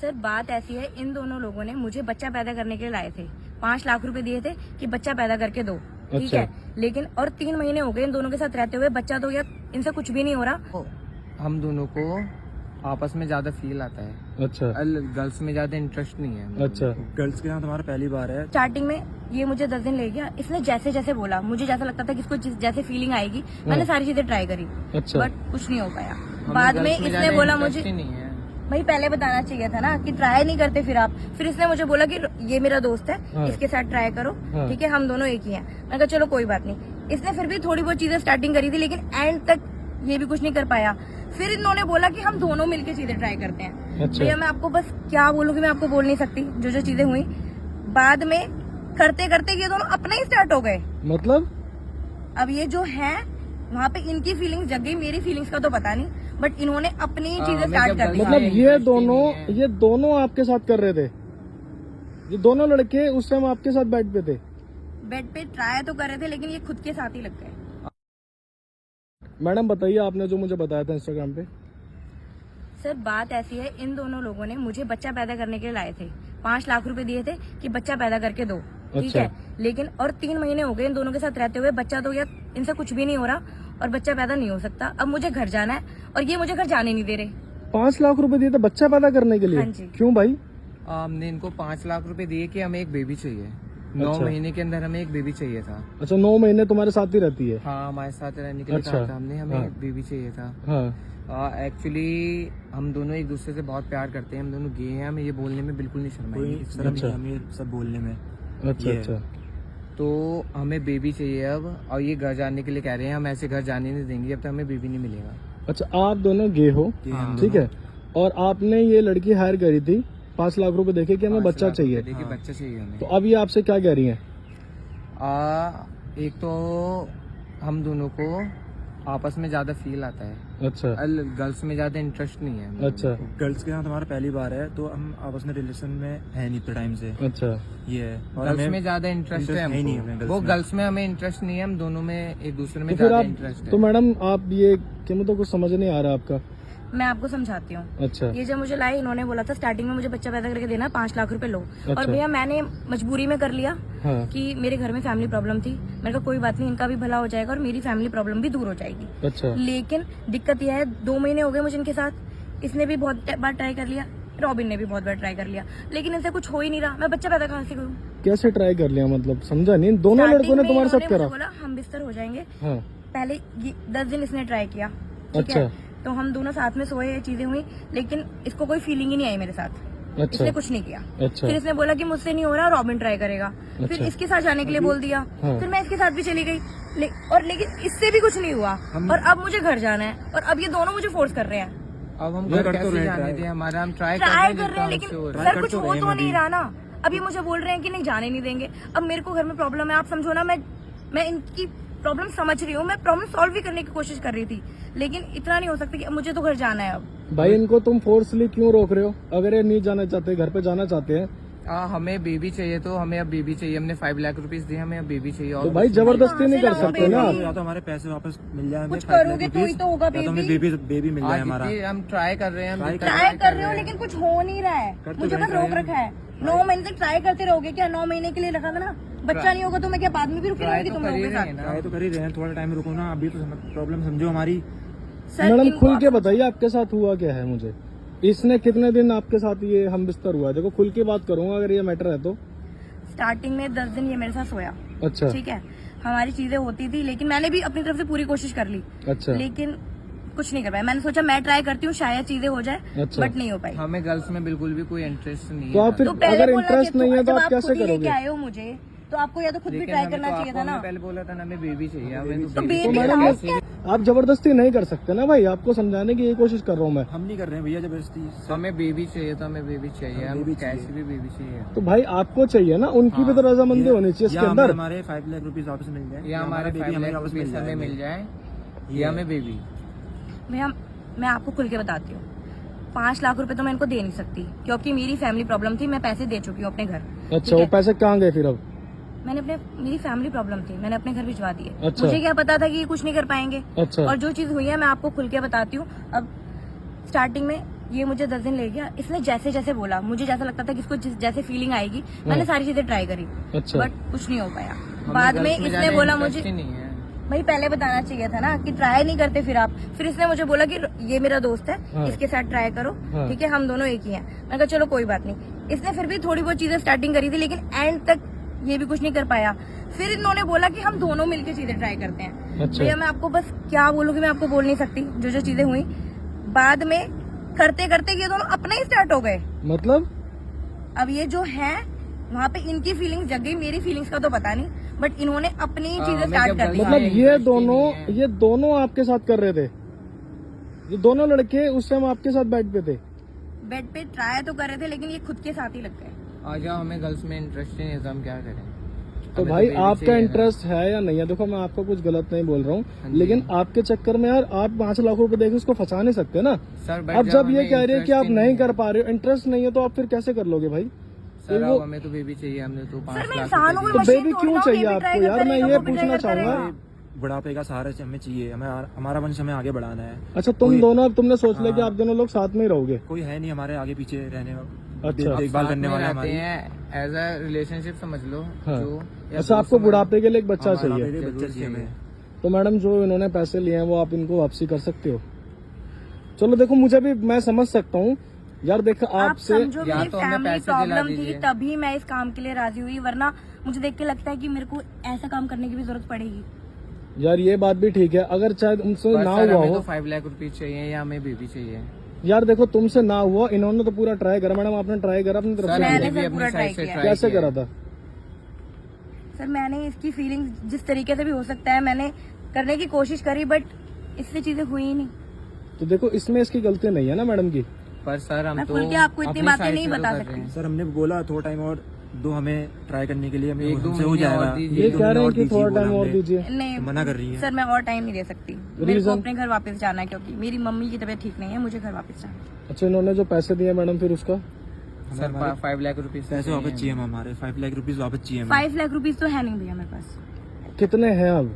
Sir बात ऐसी है, इन दोनों लोगों ने मुझे बच्चा पैदा करने के लिए लाए थे, 5 लाख रुपए दिए थे कि बच्चा पैदा करके दो। ठीक अच्छा। है, लेकिन और 3 महीने हो गए इन दोनों के साथ रहते हुए, बच्चा तो या इनसे कुछ भी नहीं हो रहा। हम दोनों को आपस में ज्यादा फील आता है। अच्छा गर्ल्स में ज्यादा इंटरेस्ट नहीं है। अच्छा। गर्ल्स के साथ हमारा पहली बार है। स्टार्टिंग में ये मुझे 10 दिन ले गया, इसने जैसे जैसे बोला, मुझे जैसा लगता था कि इसको जैसे फीलिंग आएगी, मैंने सारी चीजें ट्राई करी, अच्छा। बट कुछ नहीं हो पाया। हमें बाद में गर्ल्स इसने ज्यादा बोला इंटरेस्ट मुझे, ही नहीं है। भाई पहले बताना चाहिए था ना कि ट्राई नहीं करते फिर आप। फिर इसने मुझे बोला कि ये मेरा दोस्त है, हाँ। इसके साथ ट्राई करो। हाँ। ठीक है, हम दोनों एक ही हैं। मैंने कहा चलो कोई बात नहीं। इसने फिर भी थोड़ी बहुत चीजें स्टार्टिंग करी थी, लेकिन एंड तक ये भी कुछ नहीं कर पाया। फिर इन्होंने बोला कि हम दोनों मिलकर चीजें ट्राई करते हैं। अच्छा। भैया मैं आपको बस क्या बोलूं कि मैं आपको बोल नहीं सकती जो जो चीजें हुई। बाद में करते करते ये दोनों अपना ही स्टार्ट हो गए। मतलब अब ये जो है वहाँ पे इनकी फीलिंग्स जग गई, मेरी फीलिंग्स का तो पता नहीं, बट इन्होंने अपनी चीजें हमें स्टार्ट जब कर दी। मतलब इंटरेस्ट ये ही दोनों नहीं है। ये दोनों आपके साथ कर रहे थे, ये दोनों लड़के उस टाइम आपके साथ बेड पे थे। बेड पे ट्राई तो कर रहे थे, लेकिन ये खुद के साथ ही लग गए। मैडम बताइए, आपने जो मुझे बताया था इंस्टाग्राम पे। सर बात ऐसी है, इन दोनों लोगों ने मुझे बच्चा पैदा करने के लिए लाए थे, 5 लाख रुपए दिए थे कि बच्चा पैदा करके दो। ठीक अच्छा। है, लेकिन और 3 महीने हो गए इन दोनों के साथ रहते हुए, बच्चा तो या इनसे कुछ भी नहीं हो रहा और बच्चा पैदा नहीं हो सकता। अब मुझे घर जाना है और ये मुझे घर जाने नहीं दे रहे। 5 लाख रुपए दिए थे बच्चा पैदा करने के लिए? हाँ जी। क्यों भाई? हमने इनको 5 लाख रुपए दिए कि हमें एक बेबी चाहिए। 9 अच्छा। महीने के अंदर हमें एक बेबी चाहिए था। अच्छा, 9 महीने तुम्हारे साथ ही रहती है? हाँ, हमारे साथ रहने के लिए अच्छा। कहा था हमने, हमें हाँ। एक बेबी चाहिए था। हाँ। एक्चुअली हम दोनों एक दूसरे से बहुत प्यार करते हैं, हम दोनों गे हैं, हमें ये बोलने में बिल्कुल नहीं शर्म कोई आएगी। शर्म अच्छा। नहीं हमें सब बोलने में। अच्छा ये है। अच्छा। तो हमें बेबी चाहिए अब, और ये घर जाने के लिए कह रहे हैं। हम ऐसे घर जाने नहीं देंगे जब तक हमें बेबी नहीं मिलेगा। अच्छा, आप दोनों गे हो, ये हम ठीक दोनों- है, और आपने ये लड़की हायर करी थी 5 लाख रुपए देके कि हमें 5 बच्चा लाख रुपए चाहिए। देके हाँ। बच्चा चाहिए हमें। तो अब ये आपसे क्या कह रही हैं? एक तो हम दोनों को आपस में ज्यादा फील आता है। अच्छा गर्ल्स में ज्यादा इंटरेस्ट नहीं है हम दोनों अच्छा को। गर्ल्स के साथ हमारा पहली बार है, तो हम आपस में रिलेशन में है नहीं इतने टाइम से। अच्छा। ये है। और गर्ल्स हमें में ज्यादा इंटरेस्ट है interest है ही नहीं हमको। हमें वो गर्ल्स में। गर्ल्स में हमें इंटरेस्ट नहीं है, हम दोनों में एक दूसरे में तो फिर ज्यादा आप, इंटरेस्ट तो है। मैडम आप ये कि मुझे कुछ समझ नहीं आ रहा आपका। मैं आपको समझाती हूँ। अच्छा ये जब मुझे लाए, इन्होंने बोला था स्टार्टिंग में मुझे बच्चा पैदा करके देना, 5 लाख रुपए लो। अच्छा। और भैया मैंने मजबूरी में कर लिया हाँ कि मेरे घर में फैमिली प्रॉब्लम थी। मैंने कहा कोई बात नहीं, इनका भी भला हो जाएगा और मेरी फैमिली प्रॉब्लम भी दूर हो जाएगी। अच्छा लेकिन दिक्कत यह है, 2 महीने हो गए मुझे इनके साथ। इसने भी बहुत बार ट्राई कर लिया, रॉबिन ने भी बहुत बार ट्राई कर लिया, लेकिन इनसे कुछ हो ही नहीं रहा। मैं बच्चा पैदा कहाँ से करूँ? कैसे ट्राई कर लिया, मतलब समझा नहीं। दोनों लड़कों ने तुम्हारे साथ करा? बोला हम बिस्तर हो जाएंगे। हाँ। पहले 10 दिन इसने ट्राई किया, ठीक अच्छा। है, तो हम दोनों साथ में सोए, ये चीजें हुई, लेकिन इसको कोई फीलिंग ही नहीं आई मेरे साथ। अच्छा इसने कुछ नहीं किया। अच्छा फिर इसने बोला कि मुझसे नहीं हो रहा, रॉबिन ट्राई करेगा। फिर अच्छा। इसके साथ जाने के लिए बोल दिया। हाँ। फिर मैं इसके साथ भी चली गई, लेकिन इससे भी कुछ नहीं हुआ। और अब मुझे घर जाना है और अब ये दोनों मुझे फोर्स कर रहे हैं। अब हम ये घर कर तो कैसे रहे जाने try। दें? हमारा हम ट्राई ट्राई कर कर रहे हैं, लेकिन सर कुछ हो तो नहीं रहा ना। अब ये मुझे बोल रहे हैं कि नहीं जाने नहीं देंगे। अब मेरे को घर में प्रॉब्लम है, आप समझो ना। मैं इनकी प्रॉब्लम समझ रही हूँ, मैं प्रॉब्लम सॉल्व भी करने की कोशिश कर रही थी, लेकिन इतना नहीं हो सकता कि अब मुझे तो घर जाना है। अब भाई इनको तुम फोर्सली क्यों रोक रहे हो? अगर ये नहीं जाना चाहते, घर पे जाना चाहते हैं, हमें बेबी चाहिए, तो हमें अब बेबी चाहिए। हमने 5 लाख रुपीस दिए, हमें अब बेबी चाहिए। तो और भाई जबरदस्ती नहीं कर कहाँ से सकते ना लाओ आप। बेबी? या तो हमारे पैसे वापस मिल जाए, हमें कुछ 5 लाख करोगे तो ही रुपीस, तो होगा या तो हमें बेबी। बेबी मिल जाए आज हमारा। इतनी हम ट्राई कर रहे हैं, हम Try जितना ट्राई कर रहे हो, हैं। लेकिन कुछ हो नहीं रहा है। करते मुझे रहे, बस रोक try। रखा है। 9 महीने तक ट्राई करते रहोगे क्या? 9 महीने के लिए रखा था ना। बच्चा नहीं होगा तो मैं क्या बाद में भी रुकी ट्राई रहूंगी तो तुम कर लोगों ही के रहे साथ? हैं ना। ट्राई तो कर ही रहे हैं, थोड़ा टाइम रुको ना। अभी तो प्रॉब्लम समझो हमारी। सर मैडम इनको खुल के बताइए आपके साथ हुआ क्या है मुझे। इसने कितने दिन आपके साथ ये हम बिस्तर हुआ है? देखो खुल के बात करूंगा अगर ये मैटर है तो। स्टार्टिंग में 10 दिन ये मेरे साथ सोया, अच्छा ठीक है, हमारी चीजें होती थी, लेकिन मैंने भी अपनी तरफ से पूरी कोशिश कर ली, अच्छा लेकिन कुछ नहीं कर पाया। मैंने सोचा मैं ट्राई करती हूँ, शायद चीजें हो जाए, अच्छा। बट नहीं हो पाई। हमें गर्ल्स में बिल्कुल भी कोई इंटरेस्ट नहीं तो है। आप फिर तो पहले अगर बोला इंटरेस्ट कि नहीं है तो जब आप कैसे खुद ही लेके करोगे? आए हो मुझे, तो आपको या तो खुद भी लेकिन ट्राई हमें करना तो चाहिए आपको था ना। हमने पहले बोला था ना, हमें बेबी चाहिए। हमें तो baby baby मैडम लाओ चाहिए। आप जबरदस्ती नहीं कर सकते ना भाई, आपको समझाने की ये कोशिश कर रहा हूँ मैं। हम नहीं कर रहे हैं भैया जबरदस्ती। हमें बेबी चाहिए, तो हमें बेबी चाहिए। हमें हम baby कैसे चाहिए। भी बेबी चाहिए। तो भाई आपको चाहिए ना, उनकी भी तो रजामंदी होनी चाहिए इसके अंदर। हमारे 5 लाख रुपीस वापस मिल जाए, या हमारे 5 लाख रुपीस हमें मिल जाए, या हमें बेबी। भैया मैं आपको खुल के बताती हूँ, 5 लाख रुपए तो मैं इनको दे नहीं सकती, क्योंकि मेरी फैमिली प्रॉब्लम थी। मैं पैसे दे चुकी हूँ अपने घर। अच्छा ठीक वो है? पैसे कहाँ गए फिर अब? मेरी फैमिली प्रॉब्लम थी, मैंने अपने घर भिजवा दिए। अच्छा। मुझे क्या पता था कि ये कुछ नहीं कर पाएंगे। अच्छा और जो चीज हुई है मैं आपको खुल के बताती हूँ। अब स्टार्टिंग में ये मुझे 10 दिन ले गया। इसने जैसे जैसे बोला, मुझे जैसा लगता था कि इसको जैसे फीलिंग आएगी, मैंने सारी चीजें ट्राई करी, अच्छा। बट कुछ नहीं हो पाया। बाद में इसने बोला मुझे, भाई पहले बताना चाहिए था ना कि ट्राई नहीं करते फिर आप। फिर इसने मुझे बोला कि ये मेरा दोस्त है, हाँ। इसके साथ ट्राई करो, हाँ। ठीक है, हम दोनों एक ही हैं। मैंने कहा चलो कोई बात नहीं। इसने फिर भी थोड़ी बहुत चीजें स्टार्टिंग करी थी, लेकिन एंड तक ये भी कुछ नहीं कर पाया। फिर इन्होंने बोला कि हम दोनों मिलकर चीजें ट्राई करते हैं। अच्छा। भैया मैं आपको बस क्या बोलूँ कि मैं आपको बोल नहीं सकती जो जो चीजें हुई। बाद में करते करते ये दोनों अपना ही स्टार्ट हो गए। मतलब अब ये जो है वहाँ पे इनकी फीलिंग्स जग गई, मेरी फीलिंग्स का तो पता नहीं, बट इन्होंने अपनी चीजें स्टार्ट कर दी। मतलब ये दोनों आपके साथ कर रहे थे, ये दोनों लड़के उस टाइम आपके साथ बेड पे थे? बेड पे ट्राई तो कर रहे थे, लेकिन ये खुद के साथ ही लग गए। आ जाओ, हमें गर्ल्स में इंटरेस्ट नहीं है तो हम क्या करें। तो भाई आपका इंटरेस्ट है या नहीं है? देखो मैं आपको कुछ गलत नहीं बोल रहा हूँ, लेकिन आपके चक्कर में यार आप 5 लाख रुपए देके उसको फंसा नहीं सकते ना। सर अब जब ये कह रहे हैं कि आप नहीं कर पा रहे हो, इंटरेस्ट नहीं है, तो आप फिर कैसे कर लोगे भाई? सर अब हमें तो बेबी चाहिए, हमने तो 5 सर मैं लाख इंसान हूँ, तो मशीन बेबी थोड़ी क्यों ना, चाहिए बेबी आपको ट्राई यार? मैं करेगा, ये वो भी पूछना ट्राई चाहूंगा। करेगा। बुढ़ापे का सहारा हमें चाहिए, हमें हमारा वंश हमें आगे बढ़ाना है। अच्छा तुम दोनों, अब तुमने सोच लिया कि आप दोनों लोग साथ में ही रहोगे? कोई है नहीं हमारे आगे पीछे रहने, अच्छा। देखभाल करने वाला हमारी। एज अ रिलेशनशिप समझ लो। हाँ। जो अच्छा आपको बुढ़ापे के लिए एक बच्चा चाहिए? बच्चा चाहिए हमें। तो मैडम जो इन्होंने पैसे लिए हैं वो आप इनको वापसी कर सकते हो? चलो देखो मुझे भी, मैं समझ सकता हूँ यार। देखो आप आपसे समझो या मेरी तो हमें फैमिली पैसे दिला प्रॉब्लम थी, दीजिए। तभी मैं इस काम के लिए राजी हुई, वरना मुझे देख के लगता है कि मेरे को ऐसा काम करने की भी जरूरत पड़ेगी। यार ये बात भी ठीक है, अगर चाहे उनसे ना हुआ हमें हो तो 5 लाख रुपीज चाहिए या हमें बेबी चाहिए। यार देखो तुमसे ना हुआ, इन्होंने तो पूरा ट्राई करा। मैडम आपने ट्राई करा अपनी तरफ सर से? मैंने हमने भी सर अपनी पूरा साइड try से किया। ट्राई कैसे करा था? सर मैंने इसकी फीलिंग्स जिस तरीके से भी हो सकता है मैंने करने की कोशिश करी, बट इससे चीजें हुई ही नहीं। तो देखो इसमें इसकी गलती नहीं है ना मैडम की? पर सर हम मैं तो खुल के आपको इतनी अपनी बातें side नहीं से तो बता कर सकती। रहे हैं। सर हमने बोला थोड़ा टाइम और दो हमें ट्राई करने के लिए, हमें 1-2 हमसे हो महीने और जाएगा। दीजिए। ये 1-2 कह रहे महीने हैं और कि दीजिए थोड़ा बोला टाइम और हमने। दीजिए। नहीं मना कर रही है। सर मैं और टाइम नहीं दे सकती, मेरे को Reason? अपने घर वापस जाना है, क्योंकि मेरी मम्मी की तबीयत ठीक नहीं है, मुझे घर वापस जाना है। अच्छा इन्होंने जो पैसे दिए मैडम फिर उसका? सर 5 लाख रुपीज पैसे वापस चाहिए हमें, हमारे 5 लाख रुपीज वापस चाहिए हमें। 5 लाख रुपीज तो है नहीं भैया मेरे पास। कितने हैं अब?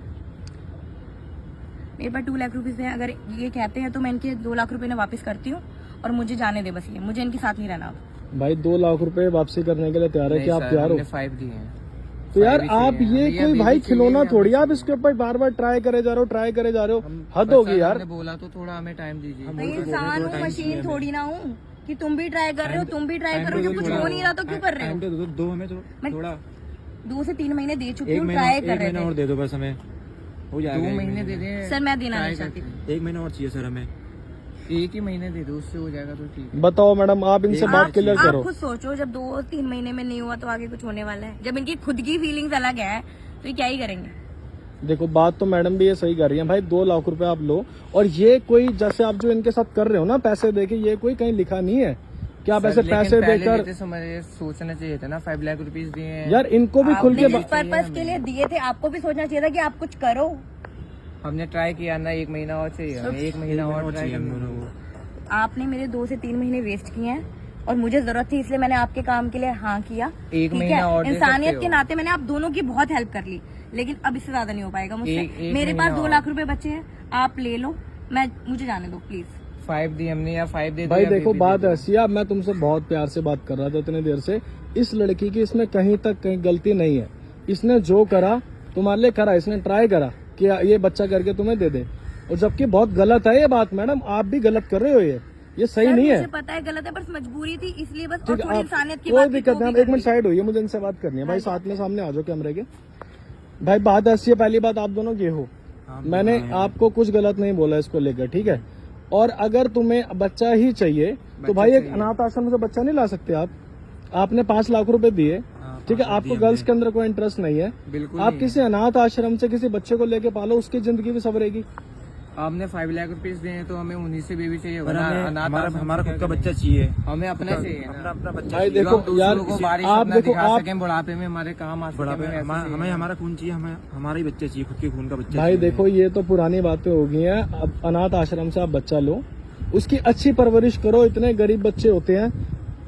मेरे पास 2 लाख रुपीज है। अगर ये कहते हैं तो मैं इनके 2 लाख रुपए ने वापस करती हूँ, और मुझे जाने दे बस, ये मुझे इनके साथ नहीं रहना अब। भाई 2 लाख रुपए वापसी करने के लिए तैयार है कि आप तैयार हो? 5 दिए हैं। तो यार 5 आप चाहिए। ये भैया कोई baby भाई चाहिए, खिलौना हमें थोड़ी, आप चाहिए। इसके ऊपर बार बार ट्राई करे जा रहे हो, ट्राई करे जा रहे हो, हद पर होगी सर, यार। हमने बोला तो थोड़ा हमें टाइम दीजिए। भाई इंसान हूँ, मशीन थोड़ी ना हूँ कि तुम भी ट्राई कर रहे हो, तुम भी ट्राई करो, जब कुछ हो नहीं रहा तो क्यों कर रहे हो? टाइम तो दो हमें, तो मैं- थोड़ा 2 से 3 महीने दे चुकी एक हूँ, महीना ट्राई कर एक रहे महीना और थे। दे दो बस, हमें हो जाएगा। 2 महीने दे दें। सर मैं देना नहीं ट्राई चाहती। करते 1 महीना और चाहिए सर हमें। 1 ही महीने दे दो, उससे हो जाएगा तो ठीक है। बताओ मैडम आप इनसे बात क्लियर आप करो। खुद सोचो, जब 2-3 महीने में नहीं हुआ तो आगे कुछ होने वाला है? जब इनकी खुद की फीलिंग्स अलग है तो ये क्या ही करेंगे? देखो बात तो मैडम भी ये सही कर रही है भाई, 2 लाख रुपए आप लो, और ये कोई जैसे आप जो इनके साथ कर रहे हो ना पैसे देके, ये कोई कहीं लिखा नहीं है कि आप ऐसे पैसे देकर। सोचना चाहिए था ना, 5 लाख रुपीज दिए हैं। यार इनको भी खुल आपने के जिस पर्पस के लिए दिए थे, आपको भी सोचना चाहिए था कि आप कुछ करो। हमने ट्राई किया ना, 1 महीना और चाहिए हमें, 1 महीना और ट्राई चाहिए हम करना। दोनों को। आपने मेरे 2 से 3 महीने वेस्ट किए हैं, और मुझे जरूरत थी इसलिए मैंने आपके काम के लिए हाँ किया। 1 ठीक महीना है, और दे इंसानियत सकते के हो। नाते मैंने आप दोनों की बहुत हेल्प कर ली, लेकिन अब इससे ज्यादा नहीं हो पाएगा मुझसे। एक मेरे महीना पास 2 और। लाख रुपए बचे हैं, आप ले लो, मुझे जाने दो प्लीज। 5 दी हमने, या 5 दे दो भाई या देखो baby बात दे दो। ऐसी है, अब मैं तुमसे बहुत प्यार से बात कर रहा था इतनी देर से, इस लड़की की इसमें कहीं तक कहीं गलती नहीं है। इसने जो करा तुम्हारे लिए करा, इसने ट्राई करा कि ये बच्चा करके तुम्हें दे दे, और जबकि बहुत गलत है ये बात। मैडम आप भी गलत कर रहे हो, ये सही सर, नहीं है। मुझे पता है गलत है, बस मजबूरी थी इसलिए बस, और ठीक है थोड़ी आप, इंसानियत की कोई बात थी दिक्कत तो नहीं, भी आप एक कर मिनट ली। साइड होइए, मुझे इनसे बात करनी है। भाई साथ में सामने आ जाओ कैमरे के। भाई बात ऐसी है, पहली बात आप दोनों ये हो, मैंने आपको कुछ गलत नहीं बोला इसको लेकर, ठीक है। और अगर तुम्हें बच्चा ही चाहिए तो भाई एक अनाथ आश्रम से बच्चा नहीं ला सकते आप। आपने 5 लाख रुपए दिए, ठीक है, आपको गर्ल्स के अंदर कोई इंटरेस्ट नहीं है, बिल्कुल आप नहीं किसी अनाथ आश्रम से किसी बच्चे को लेके पालो, उसकी जिंदगी भी सवरेगी। आपने 5 लाख रुपीज दिए हैं तो हमें उन्हीं से बेबी चाहिए पर वरना हमें अनाथ हमारा आश्रम हमारा से खुद का क्या बच्चा चाहिए, करें? हमें अपना चाहिए अपना ना। अपना बच्चा भाई चाहिए। देखो जो हम यार, दूसरों को बारिश आप अपना देखो दिखा आप, सकें, बुढ़ापे में हमारे काम आ सके, बुढ़ापे में हमें वैसे हमें चाहिए। हमारा खून चाहिए, हमें हमारा ही बच्चा चाहिए, खुद के खून का बच्चा भाई चाहिए। देखो ये तो पुरानी बातें हो गई हैं। अब अनाथ आश्रम से आप बच्चा लो, उसकी अच्छी परवरिश करो। इतने गरीब बच्चे होते हैं,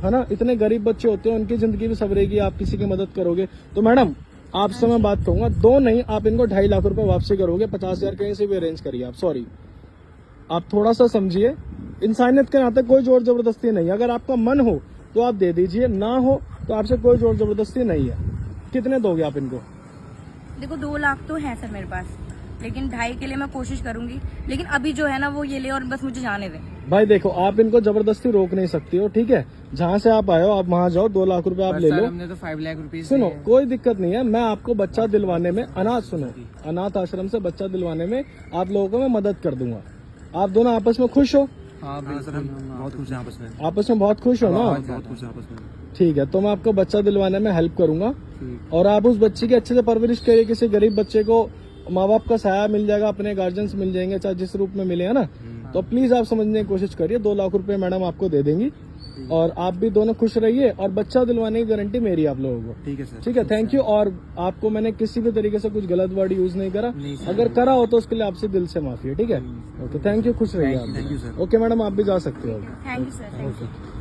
है ना, इतने गरीब बच्चे होते हैं, उनकी जिंदगी भी सवरेगी, आप किसी की मदद करोगे। तो मैडम आपसे मैं बात कहूंगा, 2 नहीं आप इनको 2.5 लाख रुपए वापसी करोगे, 50,000 कहीं से भी अरेंज करिए आप। सॉरी, आप थोड़ा सा समझिए, इंसानियत के नाते कोई जोर जबरदस्ती नहीं है। अगर आपका मन हो तो आप दे दीजिए, ना हो तो आपसे कोई जोर जबरदस्ती नहीं है। कितने दोगे आप इनको? देखो 2 लाख तो है सर मेरे पास, लेकिन 2.5 के लिए मैं कोशिश करूंगी, लेकिन अभी जो है ना वो ये ले और बस मुझे जाने दें। भाई देखो, आप इनको जबरदस्ती रोक नहीं सकती हो, ठीक है? जहाँ से आप आए हो आप वहाँ जाओ, 2 लाख रुपए आप पर ले सर, लो। हमने तो 5 लाख रुपीज सुनो, दिए हैं। कोई दिक्कत नहीं है। मैं आपको बच्चा दिलवाने में अनाथ आश्रम से बच्चा दिलवाने में आप लोगों को मैं मदद कर दूंगा। आप दोनों आपस में खुश हो? हाँ हाँ बिल्कुल, सर, हम बहुत खुश हैं आपस में, आपस में बहुत खुश हो ना? बहुत खुश हैं आपस में। ठीक है, तो मैं आपको बच्चा दिलवाने में हेल्प करूंगा ठीक। और आप उस बच्चे की अच्छे से परवरिश करिए। किसी गरीब बच्चे को माँ बाप का सहारा मिल जाएगा, अपने गार्जियंस मिल जाएंगे, चाहे जिस रूप में मिले, है ना? तो प्लीज आप समझने की कोशिश करिए। 2 लाख रुपए मैडम आपको दे देंगी और आप भी दोनों खुश रहिए और बच्चा दिलवाने की गारंटी मेरी है आप लोगों को। ठीक है सर। ठीक है, थैंक यू। और आपको मैंने किसी भी तरीके से कुछ गलत वर्ड यूज नहीं करा, नहीं सर। अगर करा हो तो उसके लिए आपसे दिल से माफी है, ठीक है? ओके, थैंक यू, खुश रहिए थैंक यू आप। सर। ओके मैडम, आप भी जा सकते हो। Thank you sir, thank you.